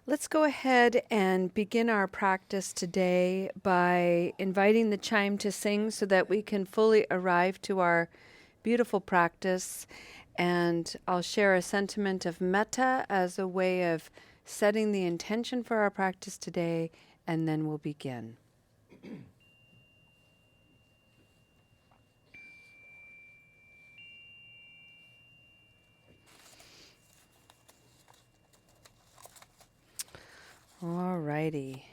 Let's go ahead and begin our practice today by inviting the chime to sing so that we can fully arrive to our beautiful practice. And I'll share a sentiment of metta as a way of setting the intention for our practice today, and then we'll begin. All righty.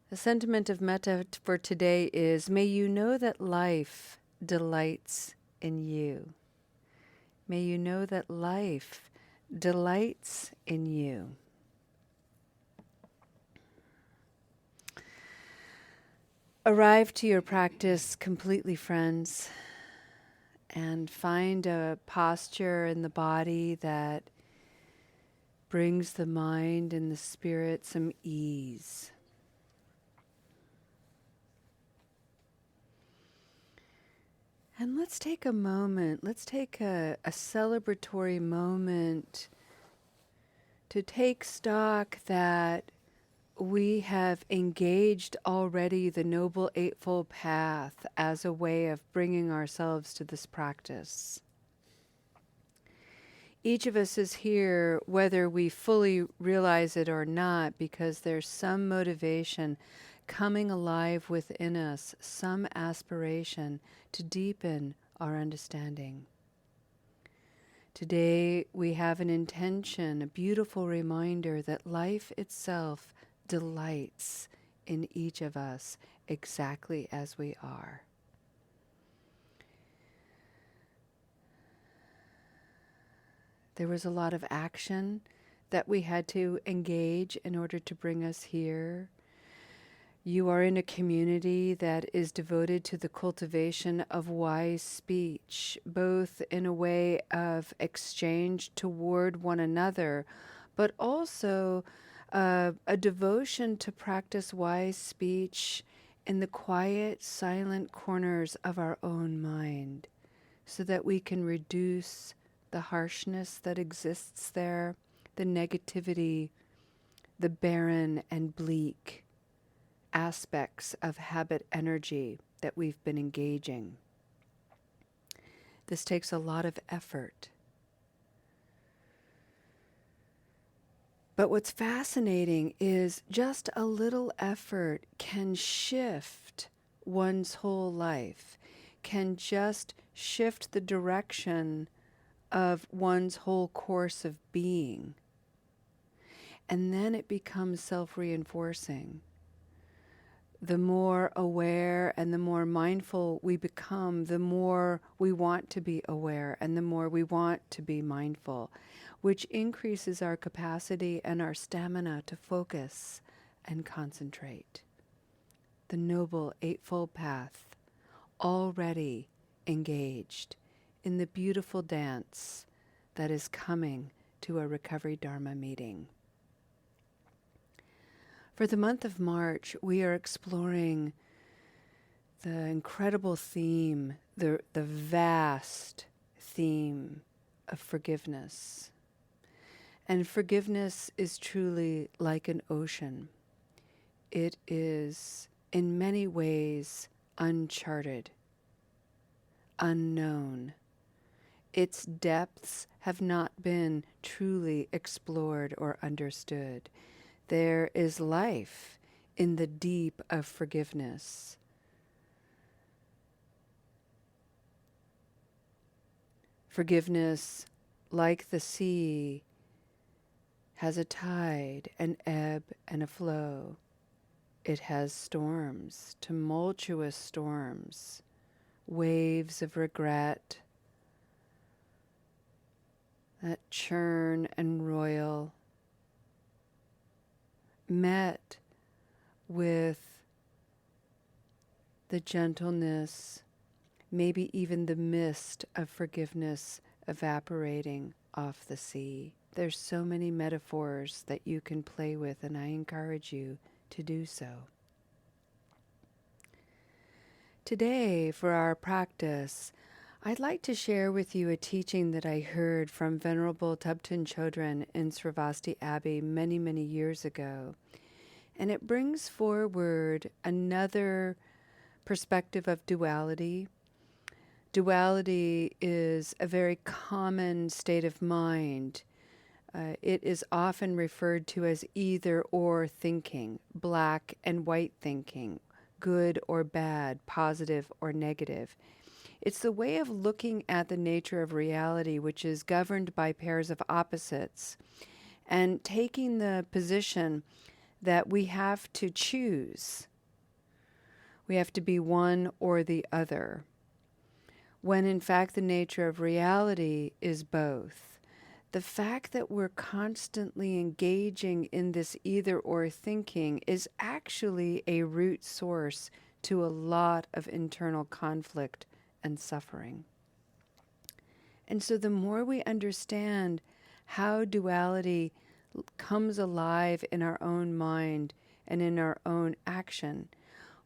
The sentiment of metta for today is, may you know that life delights in you. May you know that life delights in you. Arrive to your practice completely, friends, and find a posture in the body that brings the mind and the spirit some ease. And let's take a moment, let's take a celebratory moment to take stock that we have engaged already the Noble Eightfold Path as a way of bringing ourselves to this practice. Each of us is here whether we fully realize it or not, because there's some motivation coming alive within us, some aspiration to deepen our understanding. Today we have an intention, a beautiful reminder that life itself delights in each of us exactly as we are. There was a lot of action that we had to engage in order to bring us here. You are in a community that is devoted to the cultivation of wise speech, both in a way of exchange toward one another, but also a devotion to practice wise speech in the quiet, silent corners of our own mind, so that we can reduce the harshness that exists there, the negativity, the barren and bleak aspects of habit energy that we've been engaging. This takes a lot of effort. But what's fascinating is just a little effort can shift one's whole life, can just shift the direction of one's whole course of being. And then it becomes self-reinforcing. The more aware and the more mindful we become, the more we want to be aware and the more we want to be mindful, which increases our capacity and our stamina to focus and concentrate. The Noble Eightfold Path, already engaged in the beautiful dance that is coming to a Recovery Dharma meeting. For the month of March, we are exploring the incredible theme, the vast theme of forgiveness. And forgiveness is truly like an ocean. It is in many ways uncharted, unknown. Its depths have not been truly explored or understood. There is life in the deep of forgiveness. Forgiveness, like the sea, has a tide, an ebb, and a flow. It has storms, tumultuous storms, waves of regret that churn and roil, met with the gentleness, maybe even the mist of forgiveness evaporating off the sea. There's so many metaphors that you can play with, and I encourage you to do so. Today, for our practice, I'd like to share with you a teaching that I heard from Venerable Tubten Chodron in Sravasti Abbey many, many years ago. And it brings forward another perspective of duality. Duality is a very common state of mind. It is often referred to as either or thinking, black and white thinking, good or bad, positive or negative. It's the way of looking at the nature of reality, which is governed by pairs of opposites, and taking the position that we have to choose. We have to be one or the other, when in fact the nature of reality is both. The fact that we're constantly engaging in this either or thinking is actually a root source to a lot of internal conflict and suffering. And so the more we understand how duality comes alive in our own mind and in our own action,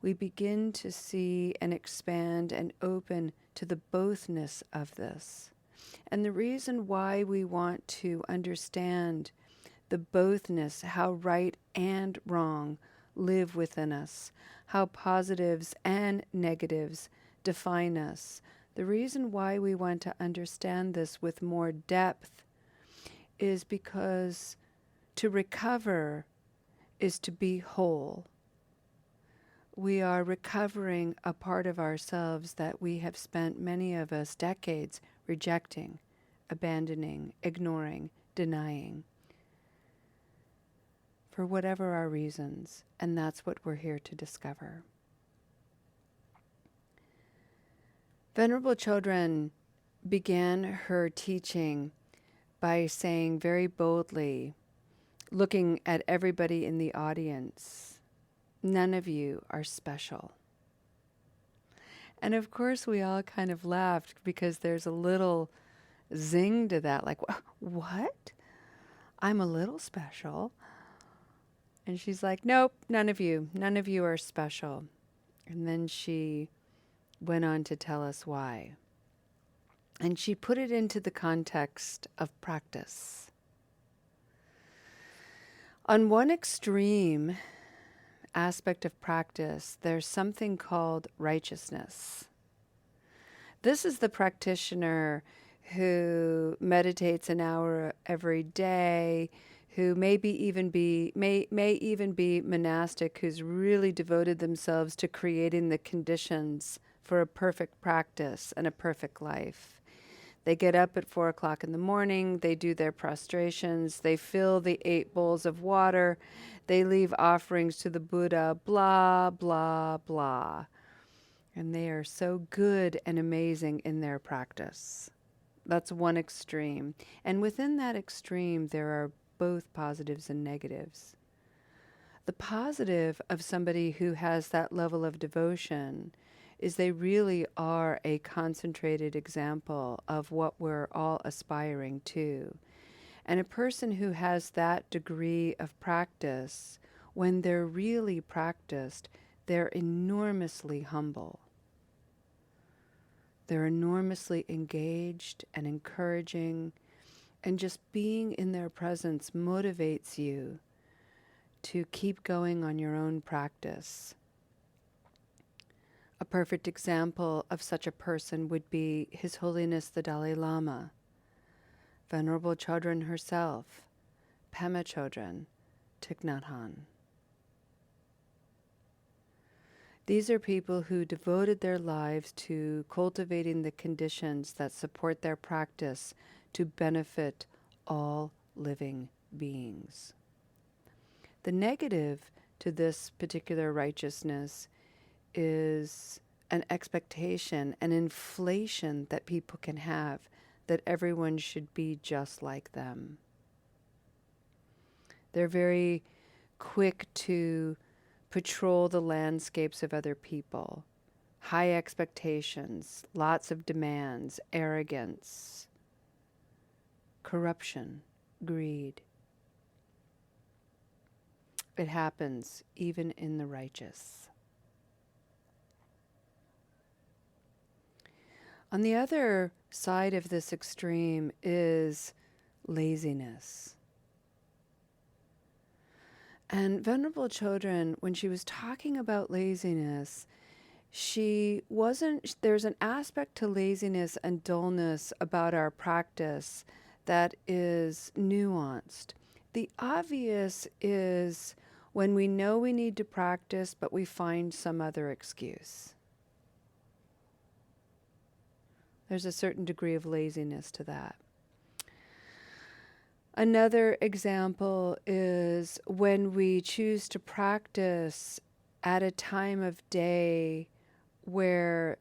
we begin to see and expand and open to the bothness of this. And the reason why we want to understand the bothness, how right and wrong live within us, how positives and negatives define us, the reason why we want to understand this with more depth is because to recover is to be whole. We are recovering a part of ourselves that we have spent, many of us, decades rejecting, abandoning, ignoring, denying, for whatever our reasons, and that's what we're here to discover. Venerable Chodron began her teaching by saying very boldly, looking at everybody in the audience, none of you are special. And of course we all kind of laughed because there's a little zing to that, like, what? I'm a little special. And she's like, nope, none of you are special. And then she went on to tell us why. And she put it into the context of practice. On one extreme aspect of practice, there's something called righteousness. This is the practitioner who meditates an hour every day, who may even be monastic, who's really devoted themselves to creating the conditions for a perfect practice and a perfect life. They get up at 4 o'clock in the morning, they do their prostrations, they fill the 8 bowls of water, they leave offerings to the Buddha, blah, blah, blah. And they are so good and amazing in their practice. That's one extreme. And within that extreme, there are both positives and negatives. The positive of somebody who has that level of devotion is they really are a concentrated example of what we're all aspiring to. And a person who has that degree of practice, when they're really practiced, they're enormously humble. They're enormously engaged and encouraging, and just being in their presence motivates you to keep going on your own practice. A perfect example of such a person would be His Holiness the Dalai Lama, Venerable Chodron herself, Pema Chodron, Thich Nhat Hanh. These are people who devoted their lives to cultivating the conditions that support their practice to benefit all living beings. The negative to this particular righteousness is an expectation, an inflation that people can have that everyone should be just like them. They're very quick to patrol the landscapes of other people. High expectations, lots of demands, arrogance, corruption, greed. It happens even in the righteous. On the other side of this extreme is laziness. And Venerable Chodron, when she was talking about laziness, there's an aspect to laziness and dullness about our practice that is nuanced. The obvious is when we know we need to practice, but we find some other excuse. There's a certain degree of laziness to that. Another example is when we choose to practice at a time of day where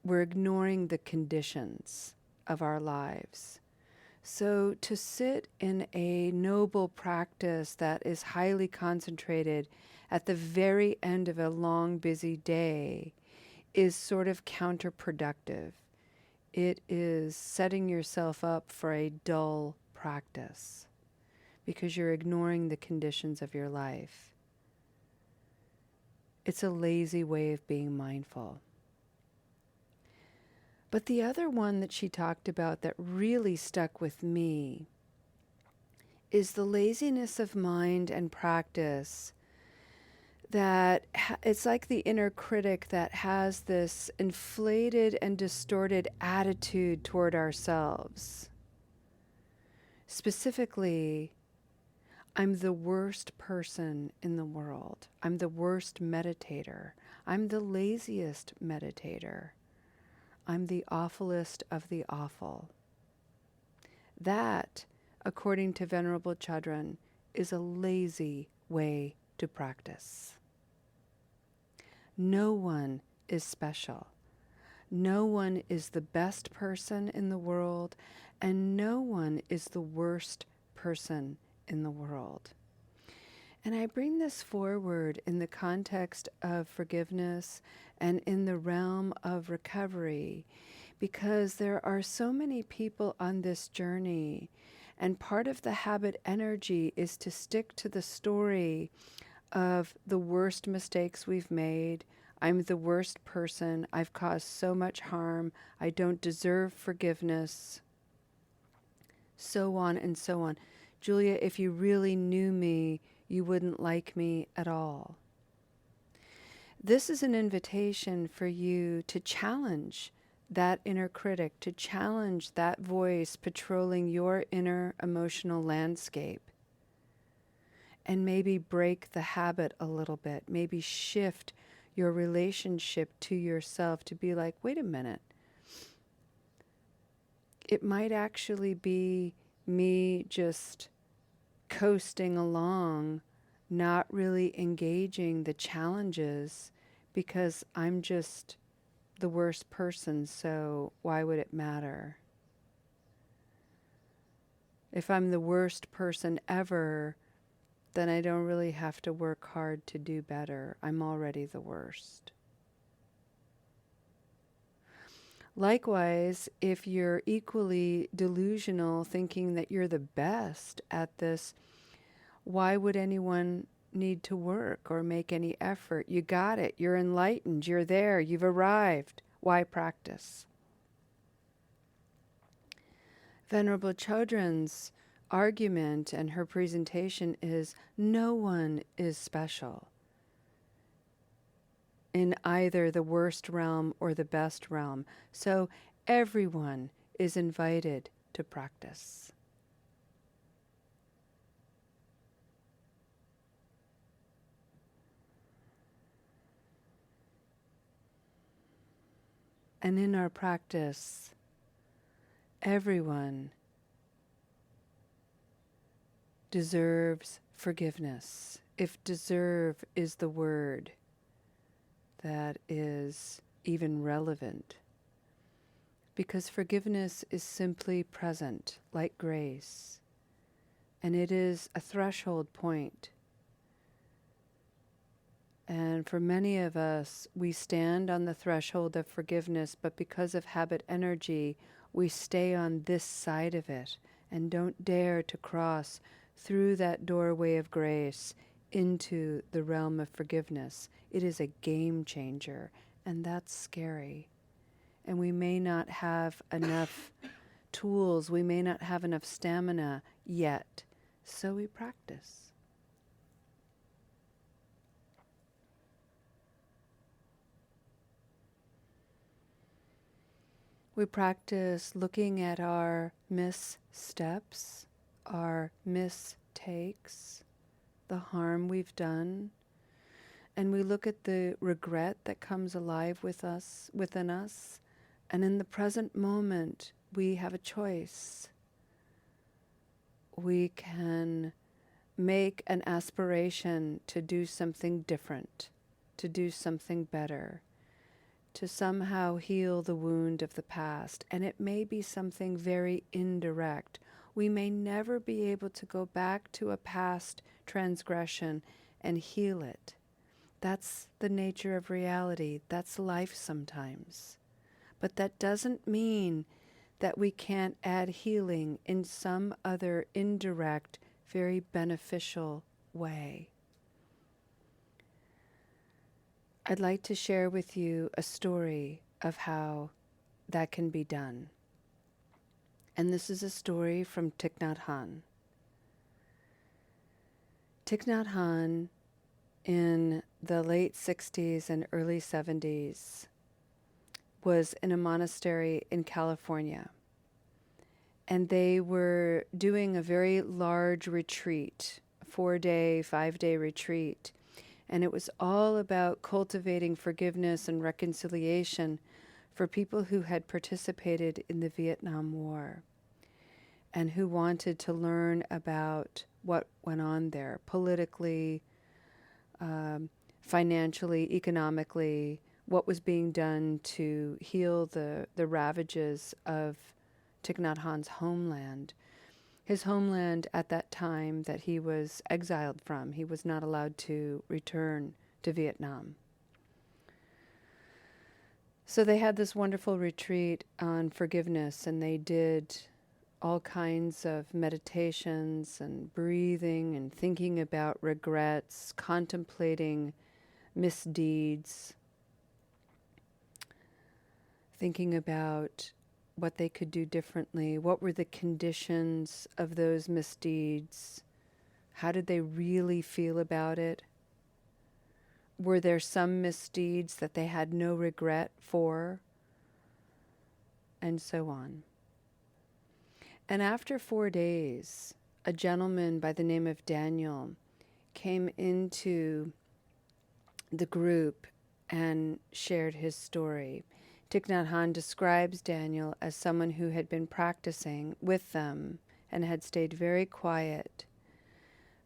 we're ignoring the conditions of our lives. So to sit in a noble practice that is highly concentrated at the very end of a long, busy day is sort of counterproductive. It is setting yourself up for a dull practice because you're ignoring the conditions of your life. It's a lazy way of being mindful. But the other one that she talked about that really stuck with me is the laziness of mind and practice that it's like the inner critic that has this inflated and distorted attitude toward ourselves. Specifically, I'm the worst person in the world. I'm the worst meditator. I'm the laziest meditator. I'm the awfulest of the awful. That, according to Venerable Chodron, is a lazy way to practice. No one is special. No one is the best person in the world, and no one is the worst person in the world. And I bring this forward in the context of forgiveness and in the realm of recovery, because there are so many people on this journey, and part of the habit energy is to stick to the story of the worst mistakes we've made. I'm the worst person. I've caused so much harm. I don't deserve forgiveness. So on and so on. Julia, if you really knew me, you wouldn't like me at all. This is an invitation for you to challenge that inner critic, to challenge that voice patrolling your inner emotional landscape. And maybe break the habit a little bit. Maybe shift your relationship to yourself to be like, wait a minute. It might actually be me just coasting along, not really engaging the challenges because I'm just the worst person, so why would it matter? If I'm the worst person ever, then I don't really have to work hard to do better. I'm already the worst. Likewise, if you're equally delusional, thinking that you're the best at this, why would anyone need to work or make any effort? You got it. You're enlightened. You're there. You've arrived. Why practice? Venerable Chodron's argument and her presentation is no one is special in either the worst realm or the best realm. So everyone is invited to practice. And in our practice, everyone deserves forgiveness. If deserve is the word that is even relevant, because forgiveness is simply present, like grace, and it is a threshold point. And for many of us, we stand on the threshold of forgiveness, but because of habit energy, we stay on this side of it and don't dare to cross through that doorway of grace into the realm of forgiveness. It is a game changer, and that's scary. and we may not have enough tools, we may not have enough stamina yet, so we practice. We practice looking at our missteps, our mistakes, the harm we've done, and we look at the regret that comes alive within us, and in the present moment, we have a choice. We can make an aspiration to do something different, to do something better, to somehow heal the wound of the past. And it may be something very indirect. We may never be able to go back to a past transgression and heal it. That's the nature of reality. That's life sometimes. But that doesn't mean that we can't add healing in some other indirect, very beneficial way. I'd like to share with you a story of how that can be done. And this is a story from Thich Nhat Hanh. Thich Nhat Hanh, in the late 60s and early 70s, was in a monastery in California. And they were doing a very large retreat, a 4-day, 5-day retreat. And it was all about cultivating forgiveness and reconciliation for people who had participated in the Vietnam War and who wanted to learn about what went on there politically, financially, economically, what was being done to heal the ravages of Thich Nhat Hanh's homeland. His homeland at that time that he was exiled from. He was not allowed to return to Vietnam. So they had this wonderful retreat on forgiveness, and they did all kinds of meditations and breathing and thinking about regrets, contemplating misdeeds, thinking about what they could do differently, what were the conditions of those misdeeds, how did they really feel about it, were there some misdeeds that they had no regret for, and so on. And after 4 days, a gentleman by the name of Daniel came into the group and shared his story. Thich Nhat Hanh describes Daniel as someone who had been practicing with them and had stayed very quiet.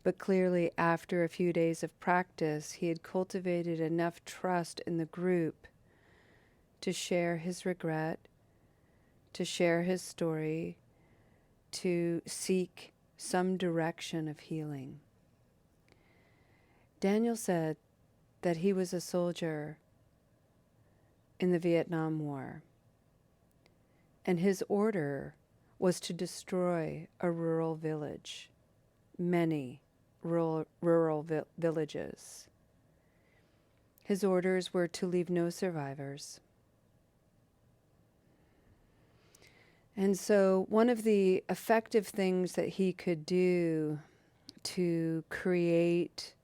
But clearly, after a few days of practice, he had cultivated enough trust in the group to share his regret, to share his story, to seek some direction of healing. Daniel said that he was a soldier in the Vietnam War, and his order was to destroy a rural village, many rural villages. His orders were to leave no survivors. And so one of the effective things that he could do to create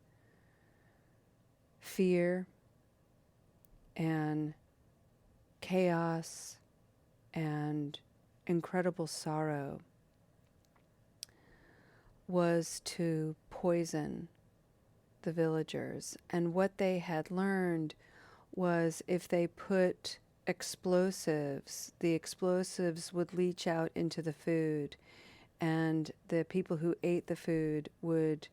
fear and chaos and incredible sorrow was to poison the villagers. And what they had learned was if they put explosives, the explosives would leach out into the food, and the people who ate the food would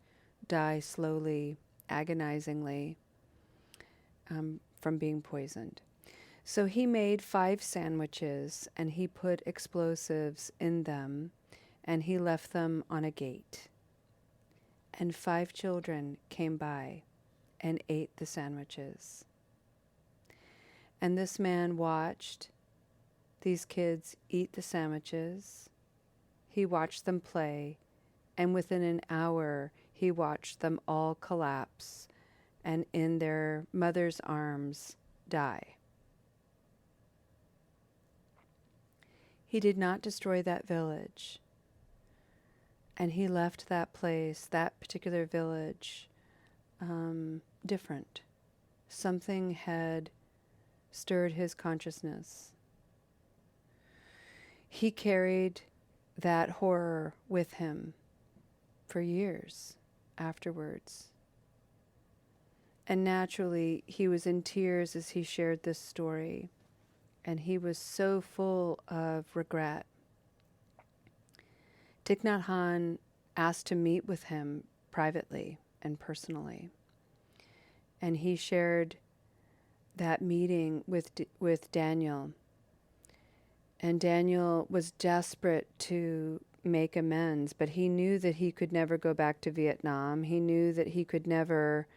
die slowly, agonizingly, from being poisoned. So he made 5 sandwiches, and he put explosives in them, and he left them on a gate. And 5 children came by and ate the sandwiches. And this man watched these kids eat the sandwiches. He watched them play, and within an hour, he watched them all collapse and in their mother's arms die. He did not destroy that village. And he left that place, that particular village, different. Something had stirred his consciousness. He carried that horror with him for years afterwards. And naturally, he was in tears as he shared this story. And he was so full of regret. Thich Nhat Hanh asked to meet with him privately and personally. And he shared that meeting with Daniel. And Daniel was desperate to make amends, but he knew that he could never go back to Vietnam. He knew that he could never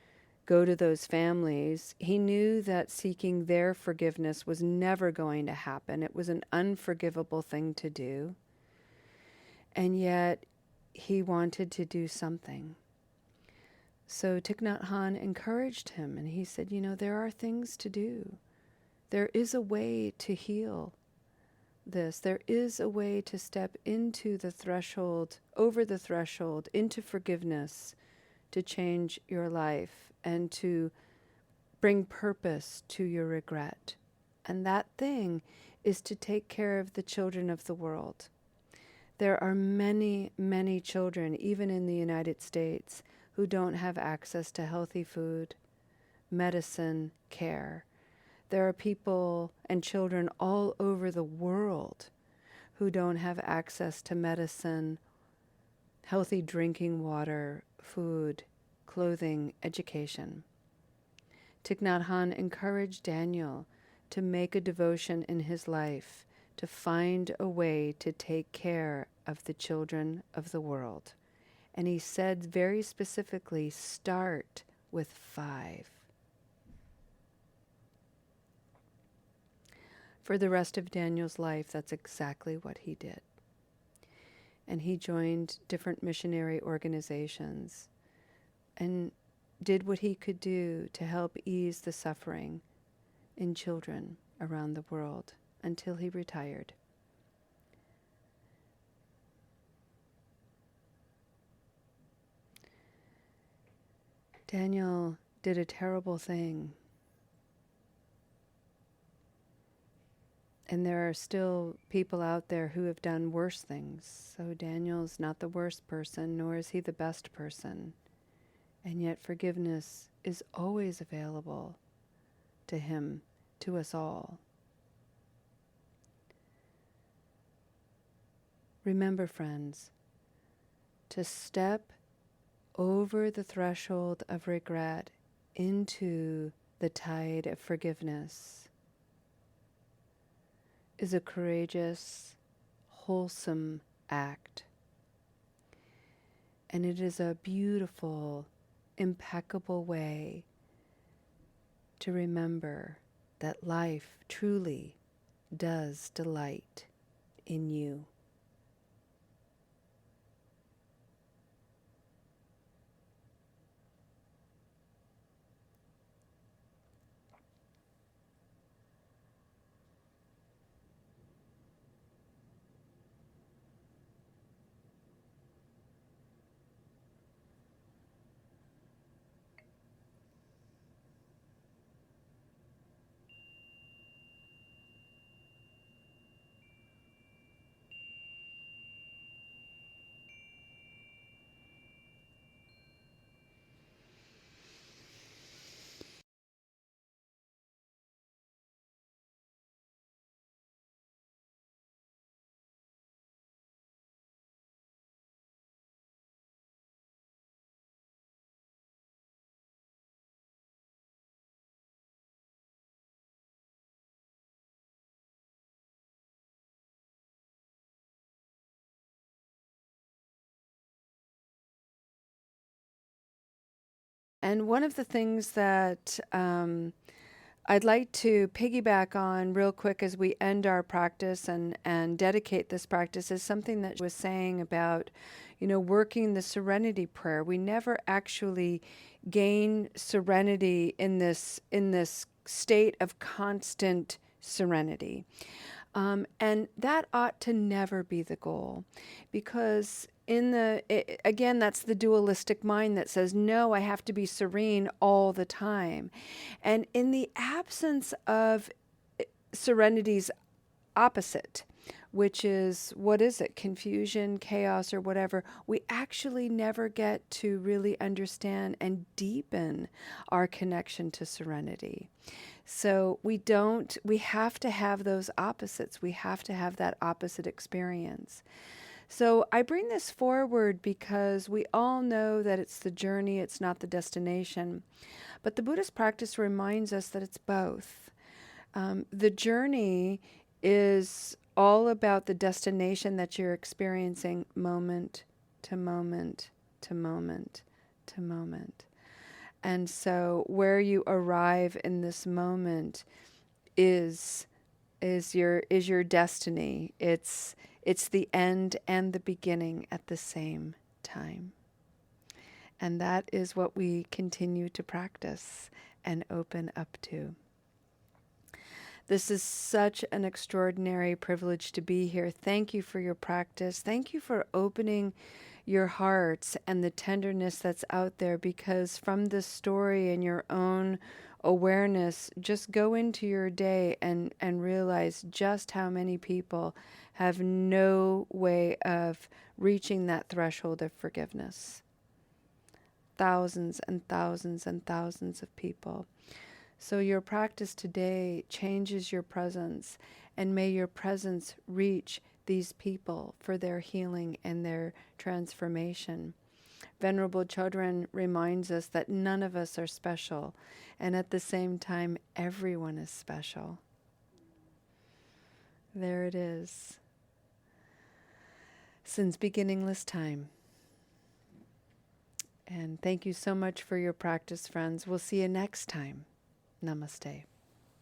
go to those families. He knew that seeking their forgiveness was never going to happen. It was an unforgivable thing to do. And yet he wanted to do something. So Thich Nhat Hanh encouraged him, and he said, you know, there are things to do. There is a way to heal this. There is a way to step into the threshold, over the threshold, into forgiveness, to change your life and to bring purpose to your regret. And that thing is to take care of the children of the world. There are many, many children, even in the United States, who don't have access to healthy food, medicine, care. There are people and children all over the world who don't have access to medicine, healthy drinking water, food, clothing, education. Thich Nhat Hanh encouraged Daniel to make a devotion in his life to find a way to take care of the children of the world. And he said very specifically, start with 5. For the rest of Daniel's life, that's exactly what he did. And he joined different missionary organizations and did what he could do to help ease the suffering in children around the world until he retired. Daniel did a terrible thing. And there are still people out there who have done worse things. So Daniel's not the worst person, nor is he the best person. And yet forgiveness is always available to him, to us all. Remember, friends, to step over the threshold of regret into the tide of forgiveness is a courageous, wholesome act. And it is a beautiful, impeccable way to remember that life truly does delight in you. And one of the things that I'd like to piggyback on real quick as we end our practice and dedicate this practice is something that she was saying about, working the serenity prayer. We never actually gain serenity in this state of constant serenity. And that ought to never be the goal, because again, that's the dualistic mind that says, no, I have to be serene all the time. And in the absence of serenity's opposite, which is, what is it? Confusion, chaos, or whatever. We actually never get to really understand and deepen our connection to serenity. So we have to have those opposites. We have to have that opposite experience. So I bring this forward because we all know that it's the journey, it's not the destination. But the Buddhist practice reminds us that it's both. The journey is all about the destination that you're experiencing moment to moment to moment to moment. And so where you arrive in this moment is your destiny. It's the end and the beginning at the same time. And that is what we continue to practice and open up to. This is such an extraordinary privilege to be here. Thank you for your practice. Thank you for opening your hearts and the tenderness that's out there, because from this story and your own awareness, just go into your day and realize just how many people have no way of reaching that threshold of forgiveness. Thousands and thousands and thousands of people. So your practice today changes your presence, and may your presence reach these people for their healing and their transformation. Venerable Chodron reminds us that none of us are special, and at the same time, everyone is special. There it is. Since beginningless time. And thank you so much for your practice, friends. We'll see you next time. Namaste.